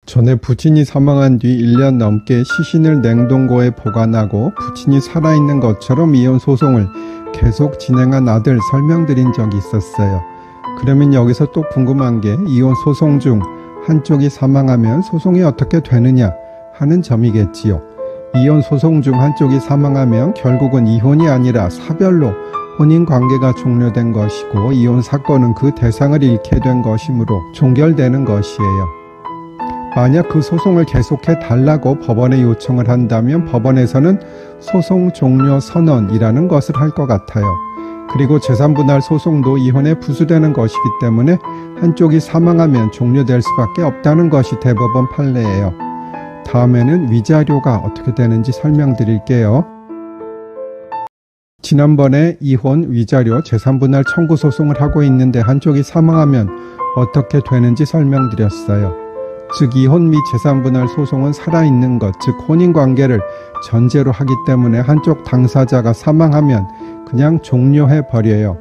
전에 부친이 사망한 뒤 1년 넘게 시신을 냉동고에 보관하고 부친이 살아있는 것처럼 이혼 소송을 계속 진행한 아들 설명드린 적이 있었어요. 그러면 여기서 또 궁금한 게 이혼 소송 중 한쪽이 사망하면 소송이 어떻게 되느냐 하는 점이겠지요. 이혼 소송 중 한쪽이 사망하면 결국은 이혼이 아니라 사별로 혼인관계가 종료된 것이고 이혼 사건은 그 대상을 잃게 된 것이므로 종결되는 것이에요. 만약 그 소송을 계속해 달라고 법원에 요청을 한다면 법원에서는 소송 종료 선언이라는 것을 할 것 같아요. 그리고 재산분할 소송도 이혼에 부수되는 것이기 때문에 한쪽이 사망하면 종료될 수밖에 없다는 것이 대법원 판례예요. 다음에는 위자료가 어떻게 되는지 설명드릴게요. 지난번에 이혼, 위자료, 재산분할 청구 소송을 하고 있는데 한쪽이 사망하면 어떻게 되는지 설명드렸어요. 즉 이혼 및 재산분할 소송은 살아있는 것, 즉 혼인관계를 전제로 하기 때문에 한쪽 당사자가 사망하면 그냥 종료해버려요.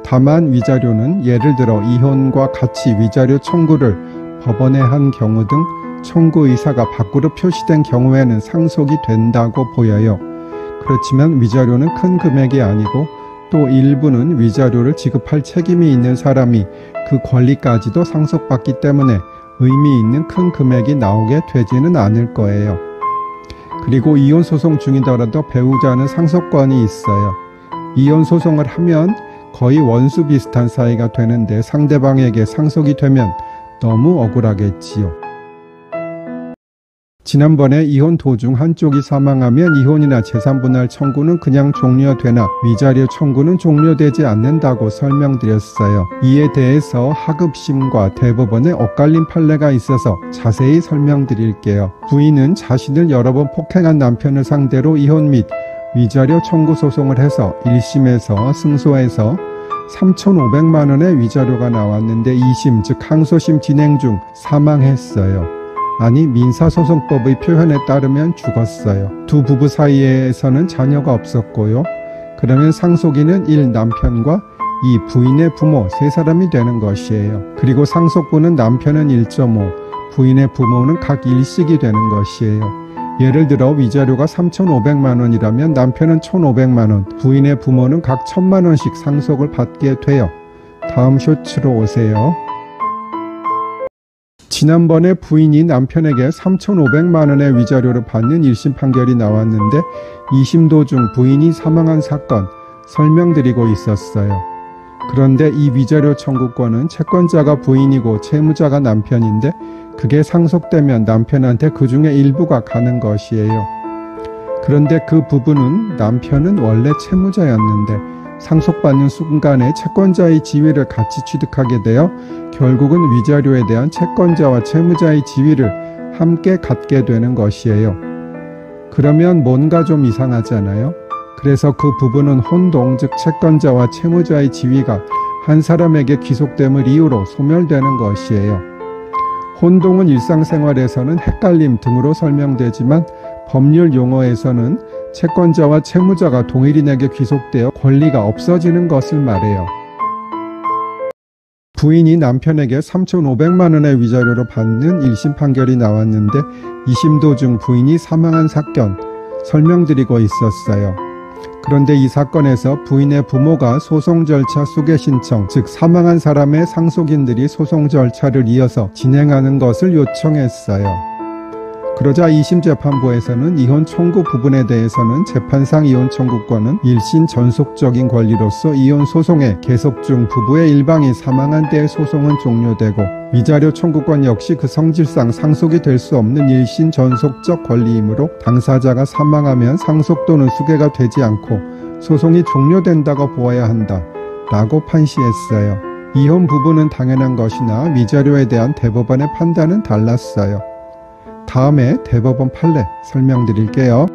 다만 위자료는 예를 들어 이혼과 같이 위자료 청구를 법원에 한 경우 등 청구 의사가 밖으로 표시된 경우에는 상속이 된다고 보여요. 그렇지만 위자료는 큰 금액이 아니고 또 일부는 위자료를 지급할 책임이 있는 사람이 그 권리까지도 상속받기 때문에 의미 있는 큰 금액이 나오게 되지는 않을 거예요. 그리고 이혼 소송 중이더라도 배우자는 상속권이 있어요. 이혼 소송을 하면 거의 원수 비슷한 사이가 되는데 상대방에게 상속이 되면 너무 억울하겠지요. 지난번에 이혼 도중 한쪽이 사망하면 이혼이나 재산분할 청구는 그냥 종료되나 위자료 청구는 종료되지 않는다고 설명드렸어요. 이에 대해서 하급심과 대법원의 엇갈린 판례가 있어서 자세히 설명드릴게요. 부인은 자신을 여러 번 폭행한 남편을 상대로 이혼 및 위자료 청구 소송을 해서 1심에서 승소해서 3,500만 원의 위자료가 나왔는데 2심 즉 항소심 진행 중 사망했어요. 아니 민사소송법의 표현에 따르면 죽었어요. 두 부부 사이에서는 자녀가 없었고요. 그러면 상속인은 1. 남편과 2. 부인의 부모 세 사람이 되는 것이에요. 그리고 상속분은 남편은 1.5, 부인의 부모는 각 1씩이 되는 것이에요. 예를 들어 위자료가 3,500만 원이라면 남편은 1,500만 원, 부인의 부모는 각 1,000만 원씩 상속을 받게 돼요. 다음 쇼츠로 오세요. 지난번에 부인이 남편에게 3,500만 원의 위자료를 받는 1심 판결이 나왔는데 2심 도중 부인이 사망한 사건 설명드리고 있었어요. 그런데 이 위자료 청구권은 채권자가 부인이고 채무자가 남편인데 그게 상속되면 남편한테 그 중에 일부가 가는 것이에요. 그런데 그 부분은 남편은 원래 채무자였는데 상속받는 순간에 채권자의 지위를 같이 취득하게 되어 결국은 위자료에 대한 채권자와 채무자의 지위를 함께 갖게 되는 것이에요. 그러면 뭔가 좀 이상하잖아요. 그래서 그 부분은 혼동, 즉 채권자와 채무자의 지위가 한 사람에게 귀속됨을 이유로 소멸되는 것이에요. 혼동은 일상생활에서는 헷갈림 등으로 설명되지만 법률 용어에서는 채권자와 채무자가 동일인에게 귀속되어 권리가 없어지는 것을 말해요. 부인이 남편에게 3,500만 원의 위자료를 받는 1심 판결이 나왔는데 2심 도중 부인이 사망한 사건 설명드리고 있었어요. 그런데 이 사건에서 부인의 부모가 소송 절차 수개 신청, 즉 사망한 사람의 상속인들이 소송 절차를 이어서 진행하는 것을 요청했어요. 그러자 2심 재판부에서는 이혼 청구 부분에 대해서는 재판상 이혼 청구권은 일신 전속적인 권리로서 이혼 소송의 계속 중 부부의 일방이 사망한 때의 소송은 종료되고 위자료 청구권 역시 그 성질상 상속이 될 수 없는 일신 전속적 권리이므로 당사자가 사망하면 상속 또는 수개가 되지 않고 소송이 종료된다고 보아야 한다 라고 판시했어요. 이혼 부분은 당연한 것이나 위자료에 대한 대법원의 판단은 달랐어요. 다음에 대법원 판례 설명드릴게요.